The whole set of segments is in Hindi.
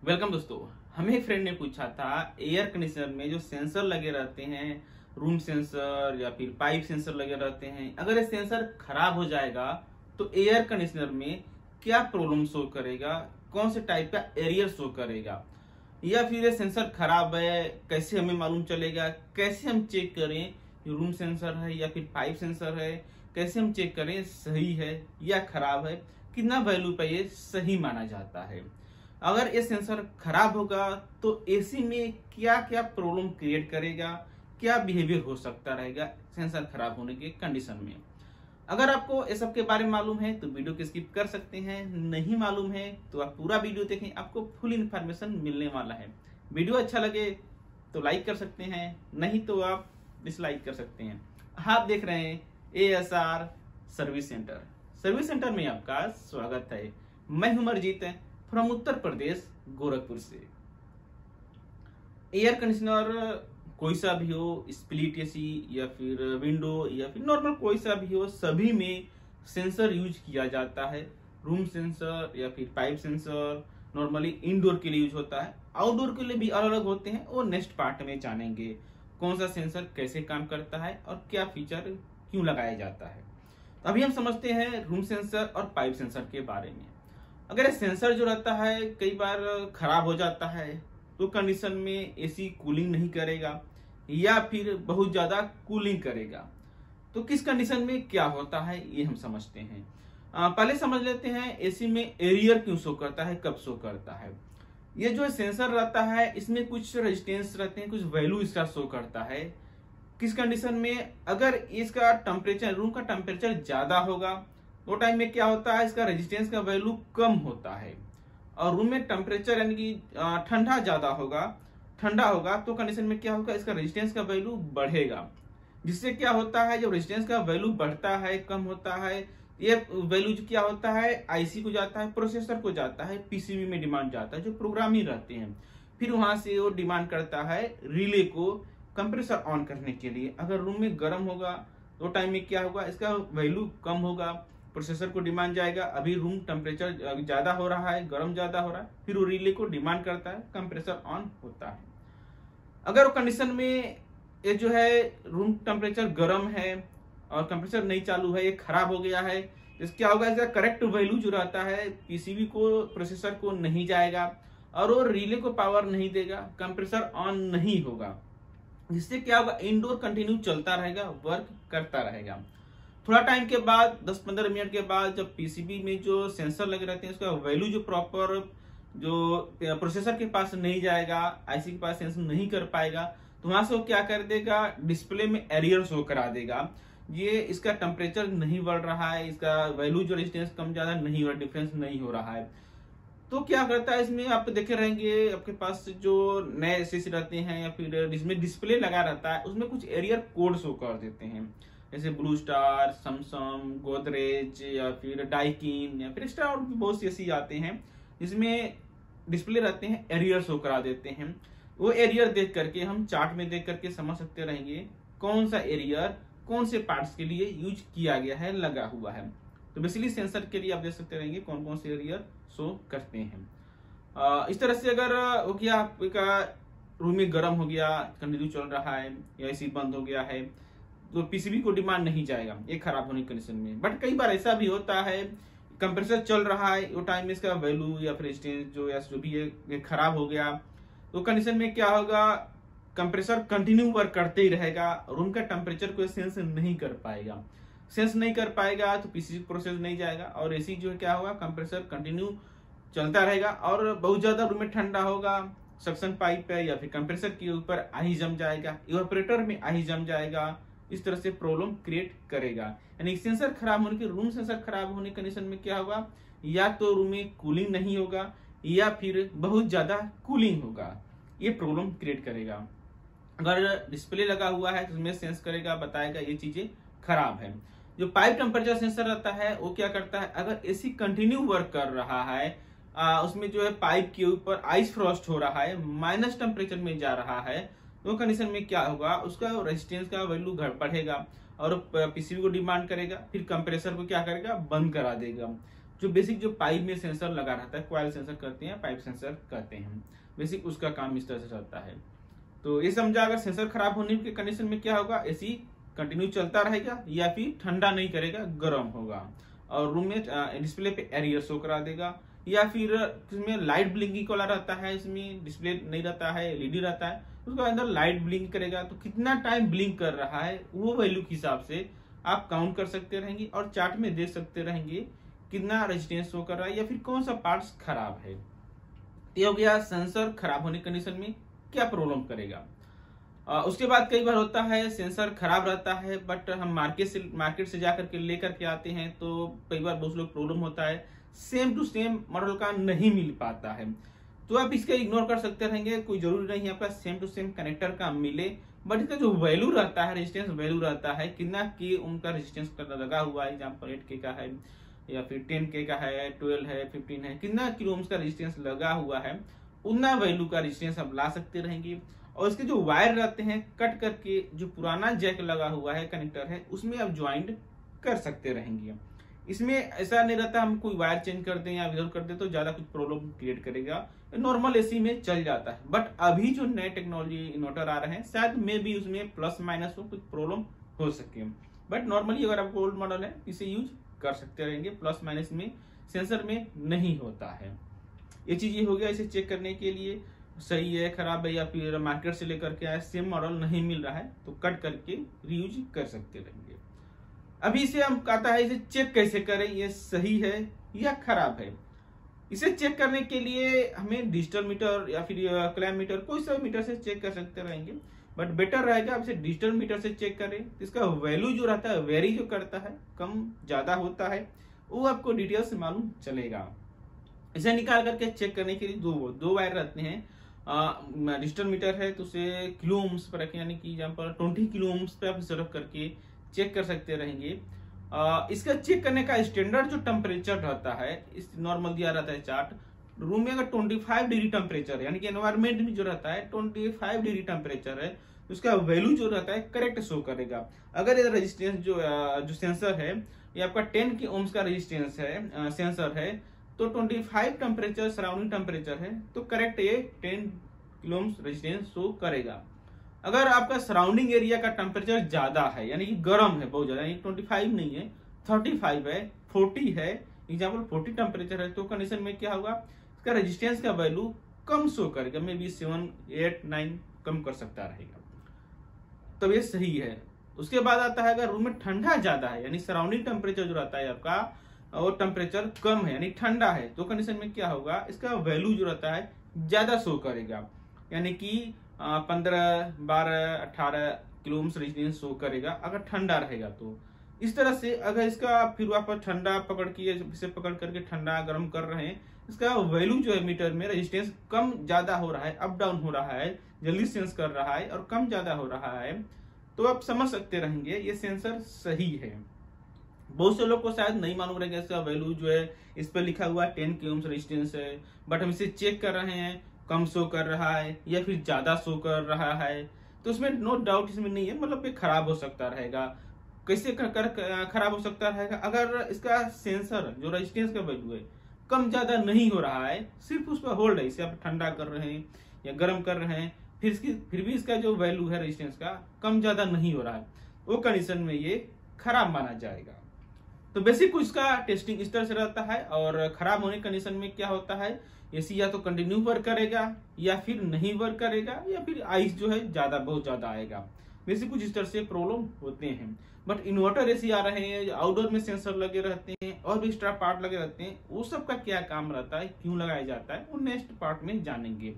वेलकम दोस्तों। हमें एक फ्रेंड ने पूछा था एयर कंडीशनर में जो सेंसर लगे रहते हैं, रूम सेंसर या फिर पाइप सेंसर लगे रहते हैं, अगर ये सेंसर खराब हो जाएगा तो एयर कंडीशनर में क्या प्रॉब्लम शो करेगा, कौन से टाइप का एरियर शो करेगा, या फिर ये सेंसर खराब है कैसे हमें मालूम चलेगा, कैसे हम चेक करें ये रूम सेंसर है या फिर पाइप सेंसर है, कैसे हम चेक करें सही है या खराब है, कितना वैल्यू पे ये सही माना जाता है। अगर ये सेंसर खराब होगा तो एसी में क्या क्या प्रॉब्लम क्रिएट करेगा, क्या बिहेवियर हो सकता रहेगा सेंसर खराब होने के कंडीशन में। अगर आपको ये सब के बारे में मालूम है तो वीडियो को स्किप कर सकते हैं, नहीं मालूम है तो आप पूरा वीडियो देखें, आपको फुल इन्फॉर्मेशन मिलने वाला है। वीडियो अच्छा लगे तो लाइक कर सकते हैं, नहीं तो आप डिसलाइक कर सकते हैं। आप देख रहे हैं ASR service centre. Service centre में आपका स्वागत है। मैं हूं अमरजीत फ्रॉम उत्तर प्रदेश गोरखपुर से। एयर कंडीशनर कोई सा भी हो, स्प्लिट एसी या फिर विंडो या फिर नॉर्मल कोई सा भी हो, सभी में सेंसर यूज किया जाता है। रूम सेंसर या फिर पाइप सेंसर नॉर्मली इंडोर के लिए यूज होता है, आउटडोर के लिए भी अलग अलग होते हैं। वो नेक्स्ट पार्ट में जानेंगे कौन सा सेंसर कैसे काम करता है और क्या फीचर क्यों लगाया जाता है। तो अभी हम समझते हैं रूम सेंसर और पाइप सेंसर के बारे में। अगर ये सेंसर जो रहता है कई बार खराब हो जाता है तो कंडीशन में एसी कूलिंग नहीं करेगा या फिर बहुत ज्यादा कूलिंग करेगा, तो किस कंडीशन में क्या होता है ये हम समझते हैं। पहले समझ लेते हैं एसी में एरियर क्यों शो करता है, कब शो करता है। ये जो सेंसर रहता है इसमें कुछ रेजिस्टेंस रहते हैं, कुछ वैल्यू इसका शो करता है। किस कंडीशन में, अगर इसका टेम्परेचर, रूम का टेम्परेचर ज्यादा होगा वो टाइम में क्या होता है, इसका रेजिस्टेंस का वैल्यू कम होता है। और रूम में टेम्परेचर यानी कि ठंडा ज्यादा होगा, ठंडा होगा तो कंडीशन में क्या होगा, इसका रेजिस्टेंस का वैल्यू बढ़ेगा। जिससे क्या होता है, जब रेजिस्टेंस का वैल्यू बढ़ता है, कम होता है, ये वैल्यू जो क्या होता है आईसी को जाता है, प्रोसेसर को जाता है, पीसीबी में डिमांड जाता है, जो प्रोग्रामिंग रहते हैं। फिर वहां से वो डिमांड करता है रिले को कंप्रेसर ऑन करने के लिए। अगर रूम में गर्म होगा तो टाइम में क्या होगा, इसका वैल्यू कम होगा, प्रोसेसर को डिमांड जाएगा। अभी रूम टेम्परेचर ज्यादा हो रहा है, गर्म ज्यादा हो रहा है, फिर वो रिले को डिमांड करता है, कंप्रेसर ऑन होता है। अगर वो कंडीशन में ये जो है रूम टेम्परेचर गर्म है और कंप्रेसर नहीं चालू है, ये खराब हो गया है, इससे क्या होगा, इसका करेक्ट वैल्यू जो रहता है पीसीबी को, प्रोसेसर को नहीं जाएगा और वो रिले को पावर नहीं देगा, कंप्रेसर ऑन नहीं होगा। जिससे क्या होगा, इंडोर कंटिन्यू चलता रहेगा, वर्क करता रहेगा। थोड़ा टाइम के बाद 10-15 मिनट के बाद जब पीसीबी में जो सेंसर लगे रहते हैं उसका वैल्यू जो प्रॉपर जो प्रोसेसर के पास नहीं जाएगा, आईसी के पास सेंस नहीं कर पाएगा, तो वहां से वो क्या कर देगा, डिस्प्ले में एरियर शो करा देगा। ये इसका टेम्परेचर नहीं बढ़ रहा है, इसका वैल्यू जो रेजिस्टेंस कम ज्यादा नहीं हो रहा, डिफरेंस नहीं हो रहा है। तो क्या करता है, इसमें आप देखे रहेंगे आपके पास जो नए एसएसडी रहते हैं या फिर जिसमें डिस्प्ले लगा रहता है उसमें कुछ एरियर कोड शो कर देते हैं, जैसे ब्लू स्टार, सैमसंग, गोदरेज या फिर डाइकिन या फिर स्टार और भी बहुत सी ऐसी आते हैं जिसमें डिस्प्ले रहते हैं, एरियर शो करा देते हैं। वो एरियर देख करके हम चार्ट में देख करके समझ सकते रहेंगे कौन सा एरियर कौन से पार्ट्स के लिए यूज किया गया है, लगा हुआ है। तो बेसिकली सेंसर के लिए आप देख सकते रहेंगे कौन कौन से एरियर शो करते हैं। इस तरह से अगर हो गया आपका रूम में गर्म हो गया, कंटिन्यू चल रहा है या एसी बंद हो गया है, तो पीसीबी को डिमांड नहीं जाएगा ये खराब होने की कंडीशन में। बट कई बार ऐसा भी होता है कंप्रेसर चल रहा है, वो टाइम में इसका वैल्यू या फिर रेजिस्टेंस जो भी है ये खराब हो गया, तो कंडीशन में क्या होगा, कंप्रेसर कंटिन्यू वर्क करते ही रहेगा, रूम का टेम्परेचर को सेंस नहीं कर पाएगा। सेंस नहीं कर पाएगा तो पीसीबी प्रोसेस नहीं जाएगा और एसी जो है क्या होगा, कंप्रेसर कंटिन्यू चलता रहेगा और बहुत ज्यादा रूम में ठंडा होगा, सक्शन पाइप है या फिर कंप्रेसर के ऊपर आही जम जाएगा, इवेपोरेटर में आही जम जाएगा। इस तरह से प्रॉब्लम क्रिएट करेगा। यानी सेंसर खराब होने के, रूम सेंसर खराब होने की कंडीशन में क्या होगा, या तो रूम में कूलिंग नहीं होगा या फिर बहुत ज्यादा कूलिंग होगा, ये प्रॉब्लम क्रिएट करेगा। अगर डिस्प्ले लगा हुआ है तो उसमें सेंस करेगा, बताएगा ये चीजें खराब है। जो पाइप टेम्परेचर सेंसर रहता है वो क्या करता है, अगर एसी कंटिन्यू वर्क कर रहा है, उसमें जो है पाइप के ऊपर आइस फ्रॉस्ट हो रहा है, माइनस टेम्परेचर में जा रहा है, तो कंडीशन में क्या होगा, उसका रेजिस्टेंस का वैल्यू बढ़ेगा और पीसीबी को डिमांड करेगा, फिर कंप्रेसर को क्या करेगा, बंद करा देगा। जो बेसिक जो पाइप में सेंसर लगा रहता है, कॉइल सेंसर करते हैं, पाइप सेंसर करते हैं, बेसिक उसका काम इस तरह से रहता है। तो ये समझा, अगर सेंसर खराब होने के कंडीशन में क्या होगा, एसी कंटिन्यू चलता रहेगा या फिर ठंडा नहीं करेगा, गर्म होगा, और रूम में डिस्प्ले पे एरियर शो करा देगा, या फिर इसमें लाइट ब्लिंकिंग वाला रहता है, इसमें डिस्प्ले नहीं रहता है, एलईडी रहता है, उसके अंदर लाइट ब्लिंक करेगा, तो कितना टाइम ब्लिंक कर रहा है वो वैल्यू के हिसाब से आप काउंट कर सकते रहेंगे और चार्ट में देख सकते रहेंगे कितना रेजिस्टेंस शो कर रहा है या फिर कौन सा पार्ट्स खराब है। ये हो गया सेंसर खराब होने कंडीशन में क्या प्रॉब्लम करेगा। उसके बाद कई बार होता है सेंसर खराब रहता है, बट हम मार्केट से जाकर के लेकर के आते हैं, तो कई बार बहुत लोग प्रॉब्लम होता है, सेम टू सेम मॉडल का नहीं मिल पाता है, तो आप इसका इग्नोर कर सकते रहेंगे, कोई जरूरी नहीं है आपका सेम टू सेम कनेक्टर का मिले, बट इसका जो वैल्यू रहता है, रेजिस्टेंस वैल्यू रहता है, कितना के उनका रेजिस्टेंस लगा हुआ है, एग्जाम्पल 8K का है या फिर 10K का है, 12 है, 15 है, कितना किलो ओम्स का रेजिस्टेंस लगा हुआ है, उतना वैल्यू का रेजिस्टेंस आप ला सकते रहेंगे। और इसके जो वायर रहते हैं कट करके जो पुराना जैक लगा हुआ है, कनेक्टर है, उसमें आप ज्वाइंट कर सकते रहेंगे। इसमें ऐसा नहीं रहता हम कोई वायर चेंज कर दें या इधर कर दें तो ज्यादा कुछ प्रॉब्लम क्रिएट करेगा, नॉर्मल एसी में चल जाता है। बट अभी जो नए टेक्नोलॉजी इन्वर्टर आ रहे हैं, शायद में भी उसमें प्लस माइनस हो कुछ प्रॉब्लम हो सके, बट नॉर्मली अगर आपको ओल्ड मॉडल है इसे यूज कर सकते रहेंगे, प्लस माइनस में सेंसर में नहीं होता है। ये चीज ये हो गया, इसे चेक करने के लिए सही है खराब है या फिर मार्केट से लेकर के आए सेम मॉडल नहीं मिल रहा है तो कट करके रीयूज कर सकते रहेंगे। अभी इसे हम कहता है इसे चेक कैसे करें, ये सही है या खराब है। इसे चेक करने के लिए हमें डिजिटल मीटर या फिर क्लैम मीटर, कोई सा मीटर से चेक कर सकते रहेंगे, बट बेटर रहेगा आप इसे डिजिटल मीटर से चेक करें। इसका वैल्यू जो रहता है वेरी जो करता है, कम ज्यादा होता है, वो आपको डिटेल से मालूम चलेगा। इसे निकाल करके चेक करने के लिए दो वायर रहते हैं। डिजिटल मीटर है तो उसे किलो ओम्स पर रखें, यानी कि एग्जाम्पल 20 किलो ओम्स पे आप इसे रख करके चेक कर सकते रहेंगे। इसका चेक करने का स्टैंडर्ड जो टेम्परेचर रहता है, इस नॉर्मल दिया रहता है चार्ट, रूम में अगर 25 डिग्री टेम्परेचर यानी कि एनवायरमेंट में जो रहता है 25 डिग्री टेम्परेचर है, उसका वैल्यू जो रहता है करेक्ट शो करेगा। अगर ये रेजिस्टेंस जो सेंसर है ये आपका 10 के ओम्स का रेजिस्टेंस है, सेंसर है, तो 25 टेम्परेचर सराउंडिंग टेम्परेचर है तो करेक्ट ये 10 किलो ओम्स रेजिस्टेंस शो करेगा। अगर आपका सराउंडिंग एरिया का टेम्परेचर ज्यादा है यानी कि गर्म है बहुत ज्यादा, 25 नहीं है 35 है 40 है, एग्जाम्पल 40 टेम्परेचर है, तो कंडीशन में क्या होगा, इसका रेजिस्टेंस का वैल्यू कम शो करेगा, मे बी 7, 8, 9 कम कर सकता रहेगा, तो ये सही है। उसके बाद आता है अगर रूम में ठंडा ज्यादा है यानी सराउंडिंग टेम्परेचर जो रहता है आपका और टेम्परेचर कम है यानी ठंडा है, तो कंडीशन में क्या होगा, इसका वैल्यू जो रहता है ज्यादा शो करेगा, यानी कि 15, 12, 18 किलो ओम्स रेजिस्टेंस शो करेगा अगर ठंडा रहेगा तो। इस तरह से अगर इसका फिर आप ठंडा पकड़ के इसे पकड़ करके ठंडा गर्म कर रहे हैं, इसका वैल्यू जो है मीटर में रेजिस्टेंस कम ज्यादा हो रहा है, अप डाउन हो रहा है, जल्दी सेंस कर रहा है और कम ज्यादा हो रहा है, तो आप समझ सकते रहेंगे ये सेंसर सही है। बहुत से लोग को शायद नहीं मालूम रहेगा इसका वैल्यू जो है इस पर लिखा हुआ है 10 किलो ओम्स रेजिस्टेंस है, बट हम इसे चेक कर रहे हैं कम शो कर रहा है या फिर ज्यादा शो कर रहा है, तो उसमें नो डाउट इसमें नहीं है, मतलब ये खराब हो सकता रहेगा। कैसे खराब हो सकता रहेगा, अगर इसका सेंसर जो रेजिस्टेंस का वैल्यू है कम ज्यादा नहीं हो रहा है, सिर्फ उस पर होल्ड है, इसे आप ठंडा कर रहे हैं या गर्म कर रहे हैं, फिर भी इसका जो वैल्यू है रेजिस्टेंस का कम ज्यादा नहीं हो रहा है, वो कंडीशन में ये खराब माना जाएगा। तो बेसिक इसका टेस्टिंग इस तरह से रहता है। और खराब होने कंडीशन में क्या होता है, एसी या तो कंटिन्यू वर्क करेगा या फिर नहीं वर्क करेगा या फिर आइस जो है बहुत ज्यादा आएगा, बेसिक कुछ इस तरह से प्रॉब्लम होते हैं। बट इन्वर्टर एसी आ रहे हैं, आउटडोर में सेंसर लगे रहते हैं और भी एक्स्ट्रा पार्ट लगे रहते हैं, वो सब का क्या काम रहता है, क्यों लगाया जाता है, वो नेक्स्ट पार्ट में जानेंगे।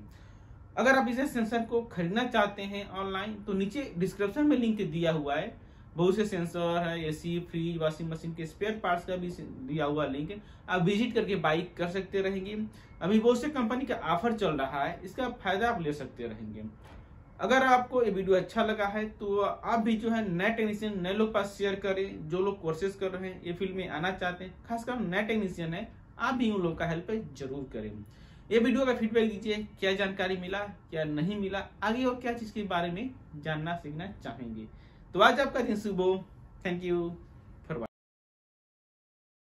अगर आप इसे सेंसर को खरीदना चाहते हैं ऑनलाइन तो नीचे डिस्क्रिप्शन में लिंक दिया हुआ है, बहुत से सेंसर है, एसी, फ्रिज, वॉशिंग मशीन के स्पेयर पार्ट्स का भी दिया हुआ लिंक है, आप विजिट करके बाई कर सकते रहेंगे। अभी बहुत से कंपनी का ऑफर चल रहा है, इसका फायदा आप ले सकते रहेंगे। अगर आपको ये वीडियो अच्छा लगा है तो आप भी जो है नए टेक्नीशियन नए लोग पास शेयर करें, जो लोग कोर्सेज कर रहे हैं, ये फील्ड में आना चाहते हैं, खासकर नए टेक्नीशियन है, आप भी उन लोगों का हेल्प जरूर करें। ये वीडियो का फीडबैक दीजिए, क्या जानकारी मिला क्या नहीं मिला, आगे और क्या चीज के बारे में जानना सीखना चाहेंगे। तो आज आपका दिन शुभ हो, थैंक यू।